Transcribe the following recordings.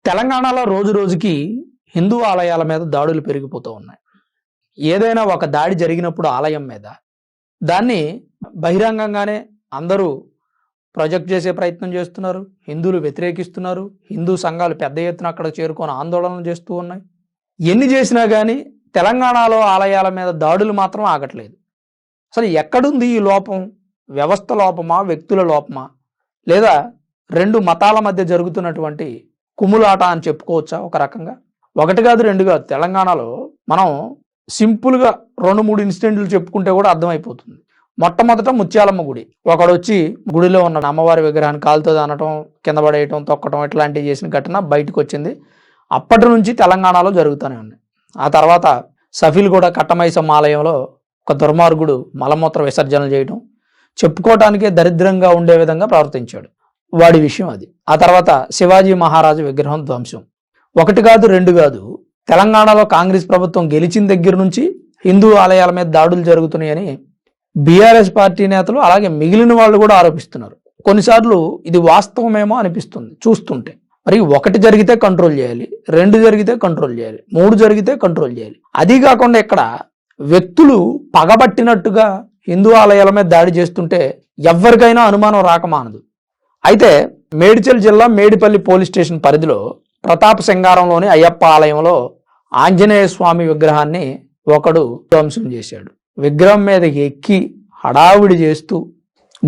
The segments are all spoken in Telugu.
తెలంగాణలో రోజు రోజుకి హిందూ ఆలయాల మీద దాడులు పెరిగిపోతూ ఉన్నాయి. ఏదైనా ఒక దాడి జరిగినప్పుడు ఆలయం మీద దాన్ని బహిరంగంగానే అందరూ ప్రొజెక్ట్ చేసే ప్రయత్నం చేస్తున్నారు. హిందువులు వ్యతిరేకిస్తున్నారు. హిందూ సంఘాలు పెద్ద ఎత్తున అక్కడ చేరుకొని ఆందోళనలు చేస్తూ ఉన్నాయి. ఎన్ని చేసినా కానీ తెలంగాణలో ఆలయాల మీద దాడులు మాత్రం ఆగట్లేదు. అసలు ఎక్కడుంది ఈ లోపం? వ్యవస్థ లోపమా, వ్యక్తుల లోపమా, లేదా రెండు మతాల మధ్య జరుగుతున్నటువంటి కుమ్ములాట అని చెప్పుకోవచ్చా? ఒక రకంగా ఒకటి కాదు రెండు కాదు, తెలంగాణలో మనం సింపుల్గా 2-3 ఇన్సిడెంట్లు చెప్పుకుంటే కూడా అర్థమైపోతుంది. మొట్టమొదట ముత్యాలమ్మ గుడి. ఒకడు వచ్చి గుడిలో ఉన్న అమ్మవారి విగ్రహాన్ని కాలుతో అనటం, కింద పడేయటం, తొక్కటం ఇట్లాంటివి చేసిన ఘటన బయటకు వచ్చింది. అప్పటి నుంచి తెలంగాణలో జరుగుతూనే ఉన్నాయి. ఆ తర్వాత సఫీల్గూడ కట్టమైసమ్మ ఆలయంలో ఒక దుర్మార్గుడు మలమూత్ర విసర్జనలు చేయడం, చెప్పుకోవటానికే దరిద్రంగా ఉండే విధంగా ప్రవర్తించాడు. వాడి విషయం అది. ఆ తర్వాత శివాజీ మహారాజు విగ్రహం ధ్వంసం. ఒకటి కాదు రెండు కాదు, తెలంగాణలో కాంగ్రెస్ ప్రభుత్వం గెలిచిన దగ్గర నుంచి హిందూ ఆలయాల మీద దాడులు జరుగుతున్నాయని బీఆర్ఎస్ పార్టీ నేతలు అలాగే మిగిలిన వాళ్ళు కూడా ఆరోపిస్తున్నారు. కొన్నిసార్లు ఇది వాస్తవమేమో అనిపిస్తుంది చూస్తుంటే. మరి ఒకటి జరిగితే కంట్రోల్ చేయాలి, 2 జరిగితే కంట్రోల్ చేయాలి, 3 జరిగితే కంట్రోల్ చేయాలి. అది కాకుండా ఇక్కడ వ్యక్తులు పగబట్టినట్టుగా హిందూ ఆలయాల మీద దాడి చేస్తుంటే ఎవరికైనా అనుమానం రాకమానదు. అయితే మేడ్చల్ జిల్లా మేడిపల్లి పోలీస్ స్టేషన్ పరిధిలో ప్రతాప సింగారంలోని అయ్యప్ప ఆలయంలో ఆంజనేయ స్వామి విగ్రహాన్ని ఒకడు ధ్వంసం చేశాడు. విగ్రహం మీద ఎక్కి హడావిడి చేస్తూ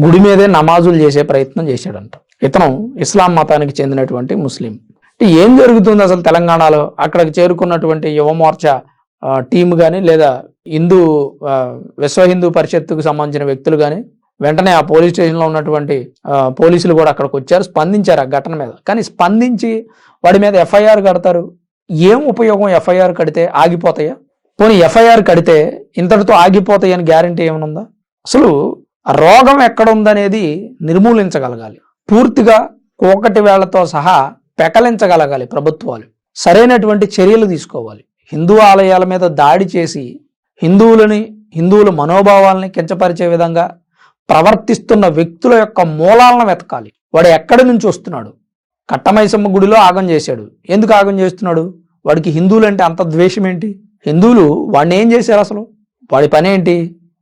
గుడి మీదే నమాజులు చేసే ప్రయత్నం చేశాడంట. ఇతను ఇస్లాం మతానికి చెందినటువంటి ముస్లిం. ఏం జరుగుతుంది అసలు తెలంగాణలో? అక్కడికి చేరుకున్నటువంటి యువమోర్చా టీం కానీ లేదా విశ్వ హిందూ పరిషత్తుకు సంబంధించిన వ్యక్తులు కానీ వెంటనే ఆ పోలీస్ స్టేషన్లో ఉన్నటువంటి పోలీసులు కూడా అక్కడికి వచ్చారు, స్పందించారు ఆ ఘటన మీద. కానీ స్పందించి వాడి మీద ఎఫ్ఐఆర్ కడతారు. ఏం ఉపయోగం? ఎఫ్ఐఆర్ కడితే ఆగిపోతాయా? పోనీ ఎఫ్ఐఆర్ కడితే ఇంతటితో ఆగిపోతాయి అని గ్యారంటీ ఏమనుందా? అసలు రోగం ఎక్కడ ఉందనేది నిర్మూలించగలగాలి. పూర్తిగా కోకటి వేళ్లతో సహా పెకలించగలగాలి ప్రభుత్వాలు. సరైనటువంటి చర్యలు తీసుకోవాలి. హిందూ ఆలయాల మీద దాడి చేసి హిందువుల మనోభావాలని కించపరిచే విధంగా ప్రవర్తిస్తున్న వ్యక్తుల యొక్క మూలాలను వెతకాలి. వాడు ఎక్కడి నుంచి వస్తున్నాడు? కట్టమైసమ్మ గుడిలో ఆగం చేశాడు. ఎందుకు ఆగం చేస్తున్నాడు? వాడికి హిందువులు అంటే అంత ద్వేషం ఏంటి? హిందువులు వాడిని ఏం చేశారు? అసలు వాడి పని ఏంటి?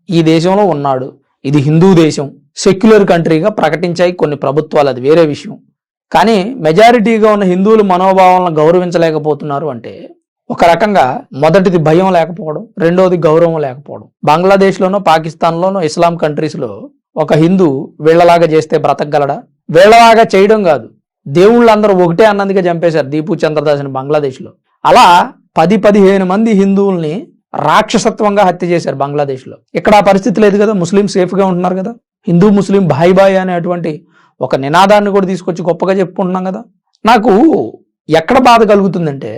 ఈ దేశంలో ఉన్నాడు, ఇది హిందూ దేశం, సెక్యులర్ కంట్రీగా ప్రకటించాయి కొన్ని ప్రభుత్వాలు, అది వేరే విషయం. కానీ మెజారిటీగా ఉన్న హిందువుల మనోభావాలను గౌరవించలేకపోతున్నారు అంటే ఒక రకంగా మొదటిది భయం లేకపోవడం, రెండోది గౌరవం లేకపోవడం. బంగ్లాదేశ్లోనో పాకిస్తాన్లోనో ఇస్లాం కంట్రీస్లో ఒక హిందూ వీళ్ళలాగా చేస్తే బ్రతకగలడా? వీళ్ళలాగా చేయడం కాదు, దేవుళ్ళందరూ ఒకటే అన్నందుకే చంపేశారు దీపు చంద్రదాస్ని బంగ్లాదేశ్లో. అలా 10-15 మంది హిందువుల్ని రాక్షసత్వంగా హత్య చేశారు బంగ్లాదేశ్లో. ఇక్కడ ఆ పరిస్థితి లేదు కదా, ముస్లిం సేఫ్గా ఉంటున్నారు కదా. హిందూ ముస్లిం భాయ్ భాయ్ అనేటువంటి ఒక నినాదాన్ని కూడా తీసుకొచ్చి గొప్పగా చెప్పుకుంటున్నాం కదా. నాకు ఎక్కడ బాధ కలుగుతుందంటే,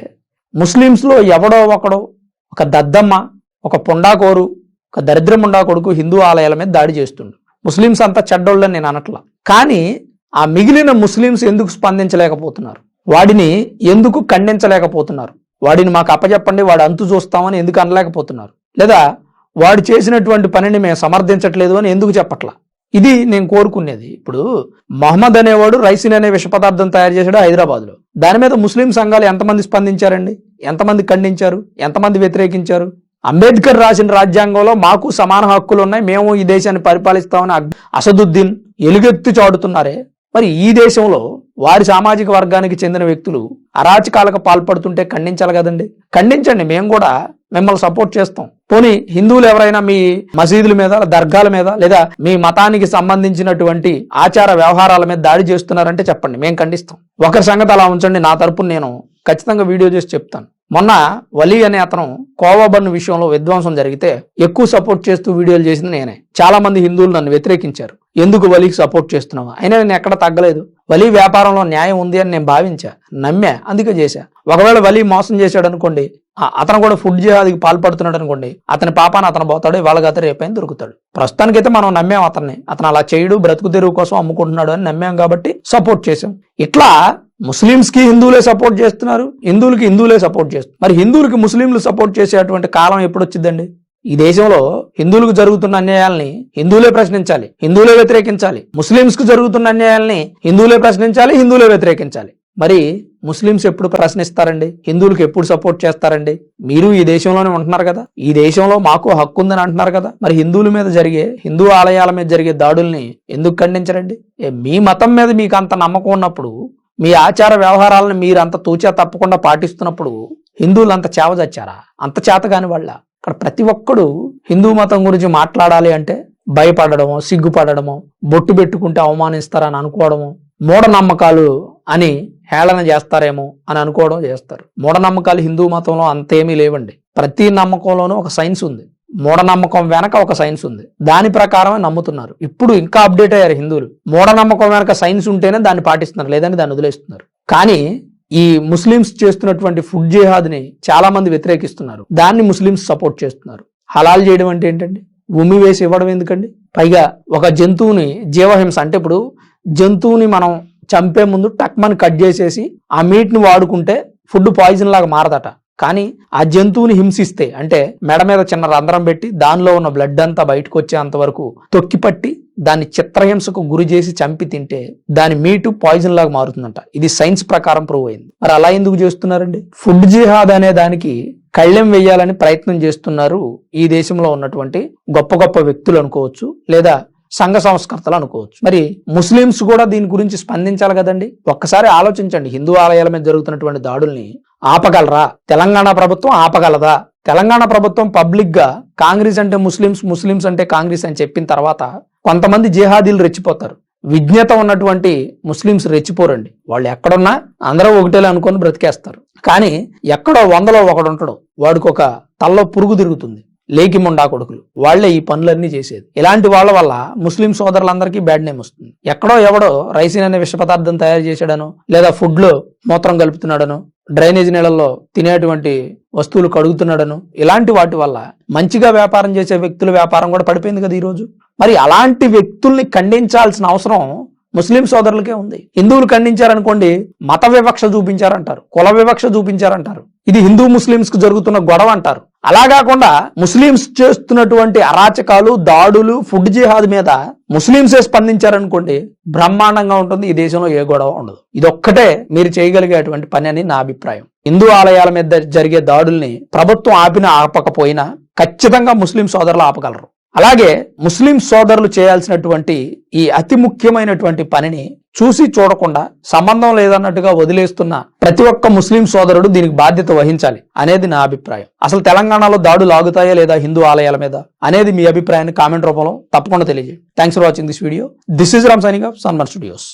ముస్లిమ్స్లో ఎవడో ఒకడో, ఒక దద్దమ్మ, ఒక పుండాకోరు, ఒక దరిద్రముండా కొడుకు హిందూ ఆలయాల మీద దాడి చేస్తుండు. ముస్లిమ్స్ అంతా చెడ్డోళ్ళని నేను అనట్లా, కానీ ఆ మిగిలిన ముస్లిమ్స్ ఎందుకు స్పందించలేకపోతున్నారు? వాడిని ఎందుకు ఖండించలేకపోతున్నారు? వాడిని మాకు అప్పచెప్పండి, వాడు అంతు చూస్తామని ఎందుకు అనలేకపోతున్నారు? లేదా వాడు చేసినటువంటి పనిని మేము సమర్థించట్లేదు అని ఎందుకు చెప్పట్లా? ఇది నేను కోరుకునేది. ఇప్పుడు మహమ్మద్ అనేవాడు రైసిన్ అనే విష పదార్థం తయారు చేశాడు హైదరాబాద్లో. దాని మీద ముస్లిం సంఘాలు ఎంతమంది స్పందించారండి? ఎంతమంది ఖండించారు? ఎంతమంది వ్యతిరేకించారు? అంబేద్కర్ రాసిన రాజ్యాంగంలో మాకు సమాన హక్కులు ఉన్నాయి, మేము ఈ దేశాన్ని పరిపాలిస్తామని అసదుద్దీన్ ఎలుగెత్తి చాడుతున్నారే. మరి ఈ దేశంలో వారి సామాజిక వర్గానికి చెందిన వ్యక్తులు అరాచకాలకు పాల్పడుతుంటే ఖండించాలి కదండి. ఖండించండి, మేము కూడా మిమ్మల్ని సపోర్ట్ చేస్తాం. పోనీ హిందువులు ఎవరైనా మీ మసీదుల మీద, దర్గాల మీద, లేదా మీ మతానికి సంబంధించినటువంటి ఆచార వ్యవహారాల మీద దాడి చేస్తున్నారంటే చెప్పండి, మేము ఖండిస్తాం. ఒకరి సంగతి అలా ఉంచండి, నా తరపున నేను ఖచ్చితంగా వీడియో చేసి చెప్తాను. మొన్న వలీ అనే అతను కోవాబన్ విషయంలో విధ్వంసం జరిగితే ఎక్కువ సపోర్ట్ చేస్తూ వీడియోలు చేసింది నేనే. చాలా మంది హిందువులు నన్ను వ్యతిరేకించారు, ఎందుకు వలీకి సపోర్ట్ చేస్తున్నావా? అయినా నేను ఎక్కడ తగ్గలేదు. వలీ వ్యాపారంలో న్యాయం ఉంది అని నేను భావించా, నమ్మా, అందుకే చేశా. ఒకవేళ వలీ మోసం చేశాడు అనుకోండి, అతను కూడా ఫుడ్ జిహాద్కి పాల్పడుతున్నాడు అనుకోండి, అతని పాపాన అతను పోతాడు, వాళ్ళగత రేపైన దొరుకుతాడు. ప్రస్తుతానికైతే మనం నమ్మాం అతన్ని, అతను అలా చేయడు, బ్రతుకు తెరువు కోసం అమ్ముకుంటున్నాడు అని నమ్మాం కాబట్టి సపోర్ట్ చేశాం. ఇట్లా ముస్లిమ్స్కి హిందువులే సపోర్ట్ చేస్తున్నారు, హిందువులకి హిందువులే సపోర్ట్ చేస్తున్నారు. మరి హిందువులకి ముస్లింలు సపోర్ట్ చేసేటువంటి కాలం ఎప్పుడు వచ్చిందండి? ఈ దేశంలో హిందువులకు జరుగుతున్న అన్యాయాల్ని హిందువులే ప్రశ్నించాలి, హిందువులే వ్యతిరేకించాలి. ముస్లింస్ కు జరుగుతున్న అన్యాయాల్ని హిందువులే ప్రశ్నించాలి, హిందువులే వ్యతిరేకించాలి. మరి ముస్లిమ్స్ ఎప్పుడు ప్రశ్నిస్తారండి? హిందువులకు ఎప్పుడు సపోర్ట్ చేస్తారండి? మీరు ఈ దేశంలోనే ఉంటున్నారు కదా, ఈ దేశంలో మాకు హక్కు ఉందని అంటున్నారు కదా, మరి హిందువుల మీద జరిగే, హిందూ ఆలయాల మీద జరిగే దాడుల్ని ఎందుకు ఖండించరండి? మీ మతం మీద మీకు అంత నమ్మకం ఉన్నప్పుడు, మీ ఆచార వ్యవహారాలను మీరు అంత తూచా తప్పకుండా పాటిస్తున్నప్పుడు హిందువులు అంత చేవజచ్చారా? అంత చేతగాని వాళ్ళ? ఇక్కడ ప్రతి ఒక్కడు హిందూ మతం గురించి మాట్లాడాలి అంటే భయపడడమో, సిగ్గుపడడమో, బొట్టు పెట్టుకుంటే అవమానిస్తారని అనుకోవడము, మూఢనమ్మకాలు అని హేళన చేస్తారేమో అని అనుకోవడం చేస్తారు. మూఢనమ్మకాలు హిందూ మతంలో అంతేమీ లేవండి. ప్రతి నమ్మకంలోనూ ఒక సైన్స్ ఉంది. మూఢనమ్మకం వెనక ఒక సైన్స్ ఉంది. దాని ప్రకారమే నమ్ముతున్నారు. ఇప్పుడు ఇంకా అప్డేట్ అయ్యారు హిందువులు. మూఢనమ్మకం వెనక సైన్స్ ఉంటేనే దాన్ని పాటిస్తున్నారు, లేదని దాన్ని వదిలేస్తున్నారు. కానీ ఈ ముస్లిమ్స్ చేస్తున్నటువంటి ఫుడ్ జిహాద్ని చాలా మంది వ్యతిరేకిస్తున్నారు. దాన్ని ముస్లిమ్స్ సపోర్ట్ చేస్తున్నారు. హలాల్ చేయడం అంటే ఏంటండి? ఉమ్మి వేసి ఇవ్వడం ఎందుకండి? పైగా ఒక జంతువుని జీవహింస అంటే, ఇప్పుడు జంతువుని మనం చంపే ముందు టక్మని కట్ చేసేసి ఆ మీట్ని వాడుకుంటే ఫుడ్ పాయిజన్ లాగా మారదట. కానీ ఆ జంతువుని హింసిస్తే, అంటే మెడ మీద చిన్న రంధ్రం పెట్టి దానిలో ఉన్న బ్లడ్ అంతా బయటకు వచ్చేంత వరకు తొక్కిపట్టి దాన్ని చిత్రహింసకు గురి చేసి చంపి తింటే దాని మీటు పాయిజన్ లాగా మారుతుందంట. ఇది సైన్స్ ప్రకారం ప్రూవ్ అయింది. మరి అలా ఎందుకు చేస్తున్నారండి? ఫుడ్ జిహాద్ అనే దానికి కళ్ళెం వెయ్యాలని ప్రయత్నం చేస్తున్నారు ఈ దేశంలో ఉన్నటువంటి గొప్ప గొప్ప వ్యక్తులు అనుకోవచ్చు, లేదా సంఘ సంస్కర్తలు అనుకోవచ్చు. మరి ముస్లిమ్స్ కూడా దీని గురించి స్పందించాలి కదండి. ఒక్కసారి ఆలోచించండి. హిందూ ఆలయాల మీద జరుగుతున్నటువంటి దాడుల్ని ఆపగలరా? తెలంగాణ ప్రభుత్వం ఆపగలదా? తెలంగాణ ప్రభుత్వం పబ్లిక్ గా కాంగ్రెస్ అంటే ముస్లిమ్స్, ముస్లిమ్స్ అంటే కాంగ్రెస్ అని చెప్పిన తర్వాత కొంతమంది జిహాదీలు రెచ్చిపోతారు. విజ్ఞత ఉన్నటువంటి ముస్లిమ్స్ రెచ్చిపోరండి. వాళ్ళు ఎక్కడున్నా అందరూ ఒకటేలా అనుకొని బ్రతికేస్తారు. కానీ ఎక్కడో 100లో ఒకడు ఉంటాడు, వాడికి ఒక తల్లో పురుగు తిరుగుతుంది. లేకి ముండా కొడుకులు వాళ్లే ఈ పనులన్నీ చేసేది. ఇలాంటి వాళ్ళ వల్ల ముస్లిం సోదరులందరికీ బ్యాడ్ నేమ్ వస్తుంది. ఎక్కడో ఎవడో రైసిన్ అనే విష పదార్థం తయారు చేశాడను, లేదా ఫుడ్ లో మూత్రం కలుపుతున్నాడను, డ్రైనేజ్ నీళ్ళల్లో తినేటువంటి వస్తువులు కడుగుతున్నాడను, ఇలాంటి వాటి వల్ల మంచిగా వ్యాపారం చేసే వ్యక్తుల వ్యాపారం కూడా పడిపోయింది కదా ఈరోజు. మరి అలాంటి వ్యక్తుల్ని ఖండించాల్సిన అవసరం ముస్లిం సోదరులకే ఉంది. హిందువులు ఖండించారనుకోండి, మత వివక్ష చూపించారంటారు, కుల వివక్ష చూపించారంటారు, ఇది హిందూ ముస్లింస్ కు జరుగుతున్న గొడవ అంటారు. అలా కాకుండా ముస్లింస్ చేస్తున్నటువంటి అరాచకాలు, దాడులు, ఫుడ్ జిహాద్ మీద ముస్లింసే స్పందించారనుకోండి, బ్రహ్మాండంగా ఉంటుంది. ఈ దేశంలో ఏ గొడవ ఉండదు. ఇదొక్కటే మీరు చేయగలిగేటువంటి పని అని నా అభిప్రాయం. హిందూ ఆలయాల మీద జరిగే దాడుల్ని ప్రభుత్వం ఆపినా ఆపకపోయినా ఖచ్చితంగా ముస్లిం సోదరులు ఆపగలరు. అలాగే ముస్లిం సోదరులు చేయాల్సినటువంటి ఈ అతి ముఖ్యమైనటువంటి పనిని చూసి చూడకుండా సంబంధం లేదన్నట్టుగా వదిలేస్తున్న ప్రతి ఒక్క ముస్లిం సోదరుడు దీనికి బాధ్యత వహించాలి అనేది నా అభిప్రాయం. అసలు తెలంగాణలో దాడులు ఆగుతాయా లేదా హిందూ ఆలయాల మీద అనేది మీ అభిప్రాయాన్ని కామెంట్ రూపంలో తప్పకుండా తెలియజేయండి. Thanks for watching this video. This is Ram signing off సన్మన్ studios.